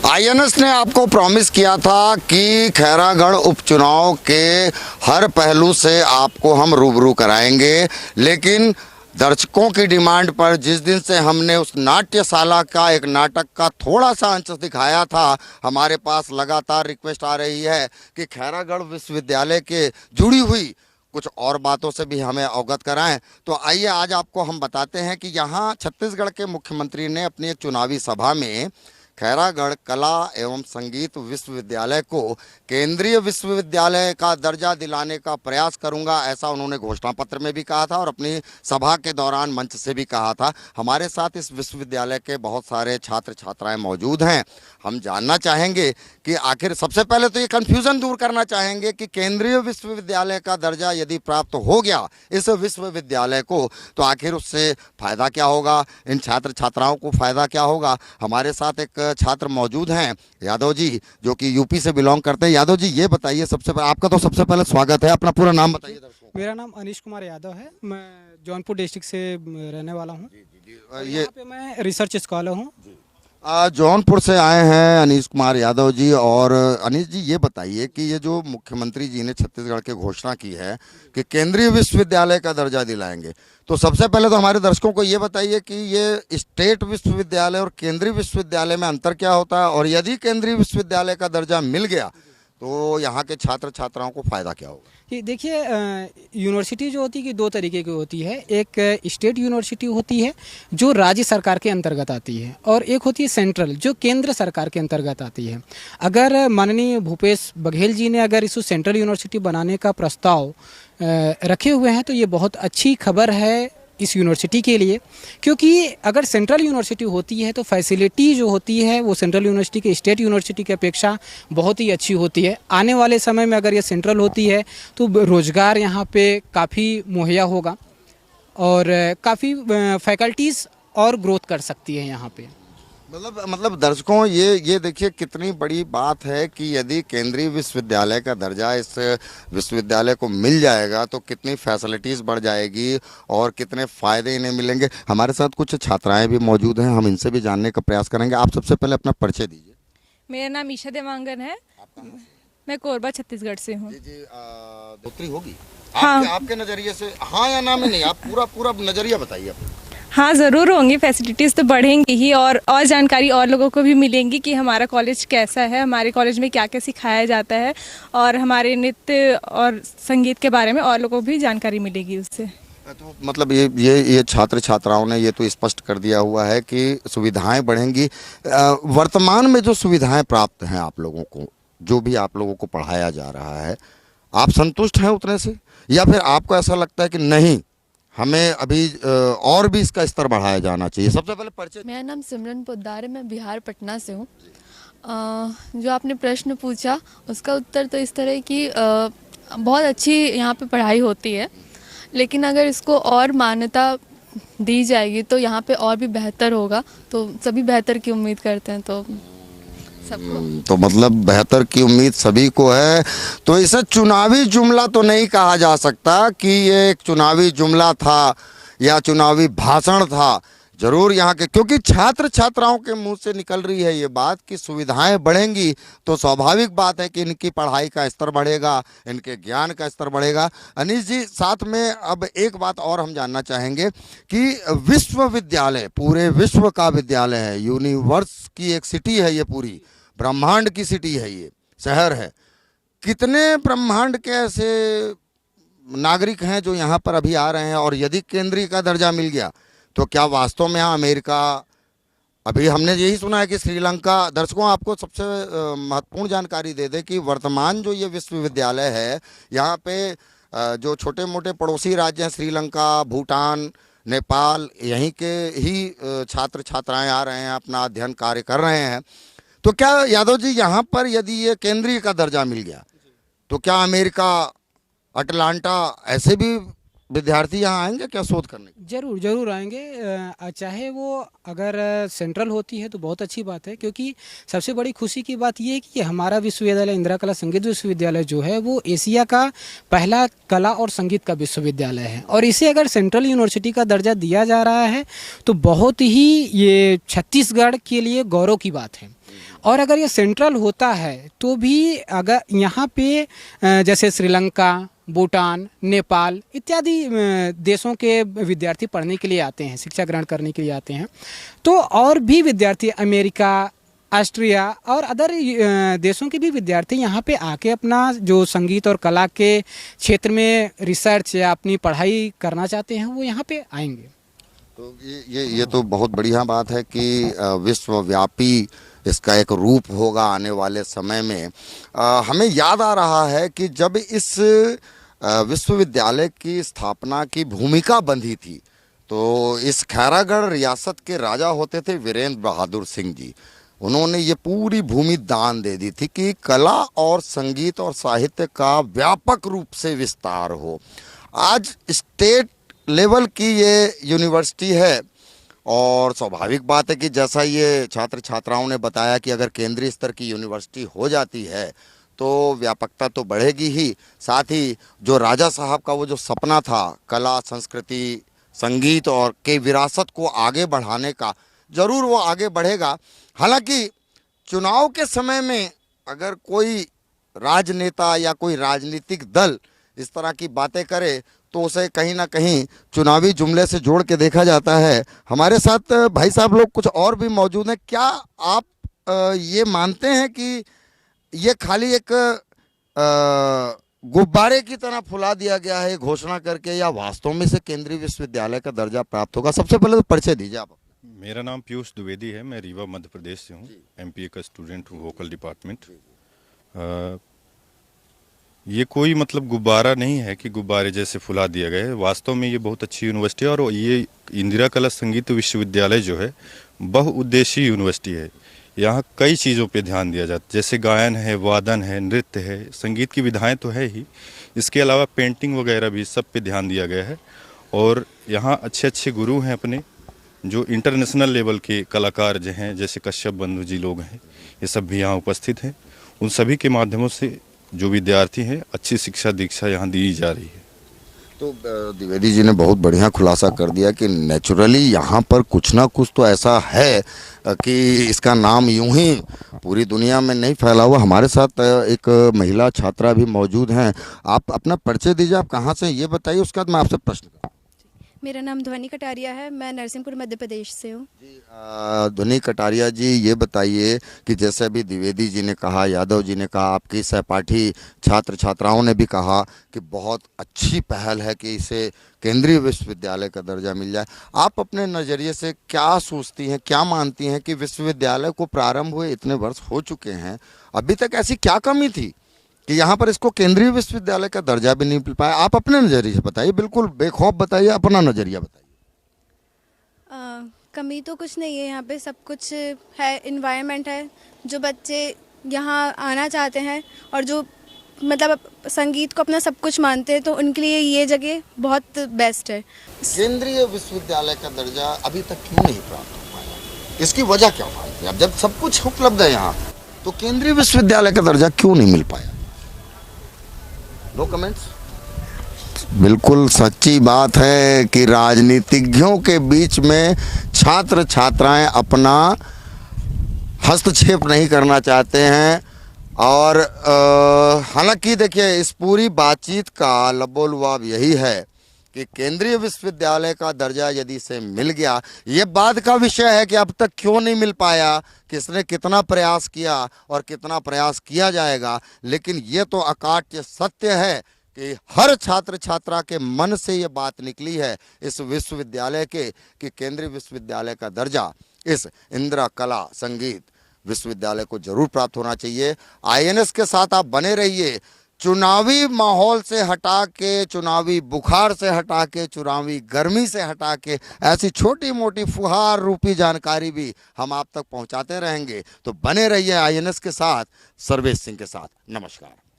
INS ने आपको promise किया था कि खैरागढ़ उपचुनाव के हर पहलू से आपको हम रूबरू कराएंगे, लेकिन दर्शकों की डिमांड पर जिस दिन से हमने उस नाट्यशाला का एक नाटक का थोड़ा सा अंश दिखाया था, हमारे पास लगातार रिक्वेस्ट आ रही है कि खैरागढ़ विश्वविद्यालय के जुड़ी हुई कुछ और बातों से भी हमें अवगत कराएं। तो आइए आज आपको हम बताते हैं कि यहाँ छत्तीसगढ़ के मुख्यमंत्री ने अपनी एक चुनावी सभा में खैरागढ़ कला एवं संगीत विश्वविद्यालय को केंद्रीय विश्वविद्यालय का दर्जा दिलाने का प्रयास करूंगा, ऐसा उन्होंने घोषणा पत्र में भी कहा था और अपनी सभा के दौरान मंच से भी कहा था। हमारे साथ इस विश्वविद्यालय के बहुत सारे छात्र छात्राएं मौजूद हैं। हम जानना चाहेंगे कि आखिर सबसे पहले तो ये कन्फ्यूज़न दूर करना चाहेंगे कि केंद्रीय विश्वविद्यालय का दर्जा यदि प्राप्त हो गया इस विश्वविद्यालय को, तो आखिर उससे फ़ायदा क्या होगा, इन छात्र छात्राओं को फ़ायदा क्या होगा। हमारे साथ एक छात्र मौजूद हैं, यादव जी, जो कि यूपी से बिलोंग करते हैं। यादव जी, ये बताइए, सबसे पहले आपका तो सबसे पहले स्वागत है, अपना पूरा नाम बताइए दर्शकों को। मेरा नाम अनीश कुमार यादव है। मैं जौनपुर डिस्ट्रिक्ट से रहने वाला हूँ। ये यहाँ पे मैं रिसर्च स्कॉलर हूँ। जौनपुर से आए हैं अनीश कुमार यादव जी। और अनीश जी, ये बताइए कि ये जो मुख्यमंत्री जी ने छत्तीसगढ़ के घोषणा की है कि केंद्रीय विश्वविद्यालय का दर्जा दिलाएंगे, तो सबसे पहले तो हमारे दर्शकों को ये बताइए कि ये स्टेट विश्वविद्यालय और केंद्रीय विश्वविद्यालय में अंतर क्या होता है, और यदि केंद्रीय विश्वविद्यालय का दर्जा मिल गया तो यहाँ के छात्र छात्राओं को फ़ायदा क्या होगा। कि देखिए, यूनिवर्सिटी जो होती है कि दो तरीके की होती है। एक स्टेट यूनिवर्सिटी होती है जो राज्य सरकार के अंतर्गत आती है, और एक होती है सेंट्रल जो केंद्र सरकार के अंतर्गत आती है। अगर माननीय भूपेश बघेल जी ने अगर इस सेंट्रल यूनिवर्सिटी बनाने का प्रस्ताव रखे हुए हैं तो ये बहुत अच्छी खबर है इस यूनिवर्सिटी के लिए, क्योंकि अगर सेंट्रल यूनिवर्सिटी होती है तो फैसिलिटी जो होती है वो सेंट्रल यूनिवर्सिटी के स्टेट यूनिवर्सिटी की अपेक्षा बहुत ही अच्छी होती है। आने वाले समय में अगर ये सेंट्रल होती है तो रोज़गार यहाँ पे काफ़ी मुहैया होगा और काफ़ी फैकल्टीज़ और ग्रोथ कर सकती है यहाँ पे। मतलब दर्शकों, ये देखिए कितनी बड़ी बात है कि यदि केंद्रीय विश्वविद्यालय का दर्जा इस विश्वविद्यालय को मिल जाएगा तो कितनी फैसिलिटीज़ बढ़ जाएगी और कितने फ़ायदे इन्हें मिलेंगे। हमारे साथ कुछ छात्राएं भी मौजूद हैं, हम इनसे भी जानने का प्रयास करेंगे। आप सबसे पहले अपना परिचय दीजिए। मेरा नाम ईशा देवांगन है। मैं कोरबा छत्तीसगढ़ से हूँ। जी, दोत्री होगी हाँ। आपके नज़रिए से, हाँ या ना में नहीं, आप पूरा नज़रिया बताइए अपना। हाँ, ज़रूर होंगी, फैसिलिटीज़ तो बढ़ेंगी ही और जानकारी और लोगों को भी मिलेंगी कि हमारा कॉलेज कैसा है, हमारे कॉलेज में क्या क्या सिखाया जाता है, और हमारे नृत्य और संगीत के बारे में और लोगों को भी जानकारी मिलेगी उससे। तो मतलब ये छात्र छात्राओं ने ये तो स्पष्ट कर दिया हुआ है कि सुविधाएं बढ़ेंगी। वर्तमान में जो सुविधाएं प्राप्त हैं आप लोगों को, जो भी आप लोगों को पढ़ाया जा रहा है, आप संतुष्ट हैं उतने से, या फिर आपको ऐसा लगता है कि नहीं, हमें अभी और भी इसका स्तर बढ़ाया जाना चाहिए। सबसे पहले परिचय। मेरा नाम सिमरन पोद्दार है, मैं बिहार पटना से हूँ। जो आपने प्रश्न पूछा उसका उत्तर तो इस तरह कि बहुत अच्छी यहाँ पे पढ़ाई होती है, लेकिन अगर इसको और मान्यता दी जाएगी तो यहाँ पे और भी बेहतर होगा। तो सभी बेहतर की उम्मीद करते हैं, तो सबको तो मतलब बेहतर की उम्मीद सभी को है। तो इसे चुनावी जुमला तो नहीं कहा जा सकता कि ये एक चुनावी जुमला था या चुनावी भाषण था। जरूर यहाँ के, क्योंकि छात्र छात्राओं के मुंह से निकल रही है ये बात कि सुविधाएं बढ़ेंगी तो स्वाभाविक बात है कि इनकी पढ़ाई का स्तर बढ़ेगा, इनके ज्ञान का स्तर बढ़ेगा। अनीश जी, साथ में अब एक बात और हम जानना चाहेंगे कि विश्वविद्यालय पूरे विश्व का विद्यालय है, यूनिवर्स की एक सिटी है, ये पूरी ब्रह्मांड की सिटी है, ये शहर है। कितने ब्रह्मांड के ऐसे नागरिक हैं जो यहाँ पर अभी आ रहे हैं, और यदि केंद्रीय का दर्जा मिल गया तो क्या वास्तव में यहाँ अमेरिका, अभी हमने यही सुना है कि श्रीलंका, दर्शकों आपको सबसे महत्वपूर्ण जानकारी दे दें कि वर्तमान जो ये विश्वविद्यालय है, यहाँ पे जो छोटे मोटे पड़ोसी राज्य हैं, श्रीलंका, भूटान, नेपाल, यहीं के ही छात्र छात्राएं आ रहे हैं, अपना अध्ययन कार्य कर रहे हैं। तो क्या यादव जी, यहाँ पर यदि ये केंद्रीय का दर्जा मिल गया तो क्या अमेरिका, अटलांटा, ऐसे भी विद्यार्थी यहाँ आएंगे क्या शोध करने? जरूर आएंगे। चाहे वो अगर सेंट्रल होती है तो बहुत अच्छी बात है, क्योंकि सबसे बड़ी खुशी की बात ये है कि हमारा विश्वविद्यालय इंदिरा कला संगीत विश्वविद्यालय जो है वो एशिया का पहला कला और संगीत का विश्वविद्यालय है, और इसे अगर सेंट्रल यूनिवर्सिटी का दर्जा दिया जा रहा है तो बहुत ही ये छत्तीसगढ़ के लिए गौरव की बात है। और अगर ये सेंट्रल होता है तो भी अगर यहाँ पे जैसे श्रीलंका, भूटान, नेपाल इत्यादि देशों के विद्यार्थी पढ़ने के लिए आते हैं, शिक्षा ग्रहण करने के लिए आते हैं, तो और भी विद्यार्थी अमेरिका, ऑस्ट्रिया और अदर देशों के भी विद्यार्थी यहाँ पे आके अपना जो संगीत और कला के क्षेत्र में रिसर्च या अपनी पढ़ाई करना चाहते हैं वो यहाँ पे आएंगे। तो ये तो बहुत बढ़िया बात है कि विश्वव्यापी इसका एक रूप होगा आने वाले समय में। हमें याद आ रहा है कि जब इस विश्वविद्यालय की स्थापना की भूमिका बंधी थी तो इस खैरागढ़ रियासत के राजा होते थे वीरेंद्र बहादुर सिंह जी। उन्होंने ये पूरी भूमि दान दे दी थी कि कला और संगीत और साहित्य का व्यापक रूप से विस्तार हो। आज स्टेट लेवल की ये यूनिवर्सिटी है और स्वाभाविक बात है कि जैसा ये छात्र छात्राओं ने बताया कि अगर केंद्रीय स्तर की यूनिवर्सिटी हो जाती है तो व्यापकता तो बढ़ेगी ही, साथ ही जो राजा साहब का वो जो सपना था कला, संस्कृति, संगीत और के विरासत को आगे बढ़ाने का, ज़रूर वो आगे बढ़ेगा। हालांकि चुनाव के समय में अगर कोई राजनेता या कोई राजनीतिक दल इस तरह की बातें करे तो उसे कहीं ना कहीं चुनावी जुमले से जोड़ के देखा जाता है। हमारे साथ भाई साहब लोग कुछ और भी मौजूद हैं। क्या आप ये मानते हैं कि ये खाली एक गुब्बारे की तरह फुला दिया गया है घोषणा करके, या वास्तव में से केंद्रीय विश्वविद्यालय का दर्जा प्राप्त होगा? सबसे पहले तो परिचय दीजिए आप। मेरा नाम पीयूष द्विवेदी है, मैं रीवा मध्य प्रदेश से हूँ, एमपीए का स्टूडेंट हूँ, वोकल डिपार्टमेंट। ये कोई मतलब गुब्बारा नहीं है कि गुब्बारे जैसे फुला दिया गया है। वास्तव में ये बहुत अच्छी यूनिवर्सिटी है और ये इंदिरा कला संगीत विश्वविद्यालय जो है बहुउद्देशीय यूनिवर्सिटी है। यहाँ कई चीज़ों पे ध्यान दिया जाता है, जैसे गायन है, वादन है, नृत्य है, संगीत की विधाएं तो है ही, इसके अलावा पेंटिंग वगैरह भी सब पे ध्यान दिया गया है। और यहाँ अच्छे अच्छे गुरु हैं अपने, जो इंटरनेशनल लेवल के कलाकार जो हैं, जैसे कश्यप बंधु जी लोग हैं, ये सब भी यहाँ उपस्थित हैं। उन सभी के माध्यमों से जो विद्यार्थी हैं अच्छी शिक्षा दीक्षा यहाँ दी जा रही है। तो द्विवेदी जी ने बहुत बढ़िया खुलासा कर दिया कि नेचुरली यहाँ पर कुछ ना कुछ तो ऐसा है कि इसका नाम यूं ही पूरी दुनिया में नहीं फैला हुआ। हमारे साथ एक महिला छात्रा भी मौजूद हैं। आप अपना परिचय दीजिए, आप कहाँ से ये बताइए, उसके बाद मैं आपसे प्रश्न करूँ। मेरा नाम ध्वनि कटारिया है, मैं नरसिंहपुर मध्य प्रदेश से हूँ। ध्वनि कटारिया जी, ये बताइए कि जैसे अभी द्विवेदी जी ने कहा, यादव जी ने कहा, आपकी सहपाठी छात्र छात्राओं ने भी कहा कि बहुत अच्छी पहल है कि इसे केंद्रीय विश्वविद्यालय का दर्जा मिल जाए। आप अपने नज़रिए से क्या सोचती हैं, क्या मानती हैं कि विश्वविद्यालय को प्रारंभ हुए इतने वर्ष हो चुके हैं, अभी तक ऐसी क्या कमी थी कि यहाँ पर इसको केंद्रीय विश्वविद्यालय का दर्जा भी नहीं मिल पाया? आप अपने नज़रिए से बताइए, बिल्कुल बेखौफ बताइए, अपना नज़रिया बताइए। कमी तो कुछ नहीं है, यहाँ पे सब कुछ है, इन्वायरमेंट है, जो बच्चे यहाँ आना चाहते हैं और जो मतलब संगीत को अपना सब कुछ मानते हैं, तो उनके लिए ये जगह बहुत बेस्ट है। केंद्रीय विश्वविद्यालय का दर्जा अभी तक क्यों नहीं प्राप्त हो पाया? इसकी वजह क्या मानते हैं? अब जब सब कुछ उपलब्ध है यहाँ, तो केंद्रीय विश्वविद्यालय का दर्जा क्यों नहीं मिल पाया? No comments. बिल्कुल सच्ची बात है कि राजनीतिज्ञों के बीच में छात्र छात्राएं अपना हस्तक्षेप नहीं करना चाहते हैं। और हालांकि देखिए, इस पूरी बातचीत का लबोलुआब यही है कि केंद्रीय विश्वविद्यालय का दर्जा यदि से मिल गया, ये बाद का विषय है कि अब तक क्यों नहीं मिल पाया, किसने कितना प्रयास किया और कितना प्रयास किया जाएगा। लेकिन ये तो अकाट्य सत्य है कि हर छात्र छात्रा के मन से ये बात निकली है इस विश्वविद्यालय के कि केंद्रीय विश्वविद्यालय का दर्जा इस इंदिरा कला संगीत विश्वविद्यालय को जरूर प्राप्त होना चाहिए। INS के साथ आप बने रहिए। चुनावी माहौल से हटा के, चुनावी बुखार से हटा के, चुनावी गर्मी से हटा के ऐसी छोटी मोटी फुहार रूपी जानकारी भी हम आप तक पहुंचाते रहेंगे। तो बने रहिए INS के साथ, सर्वेश सिंह के साथ। नमस्कार।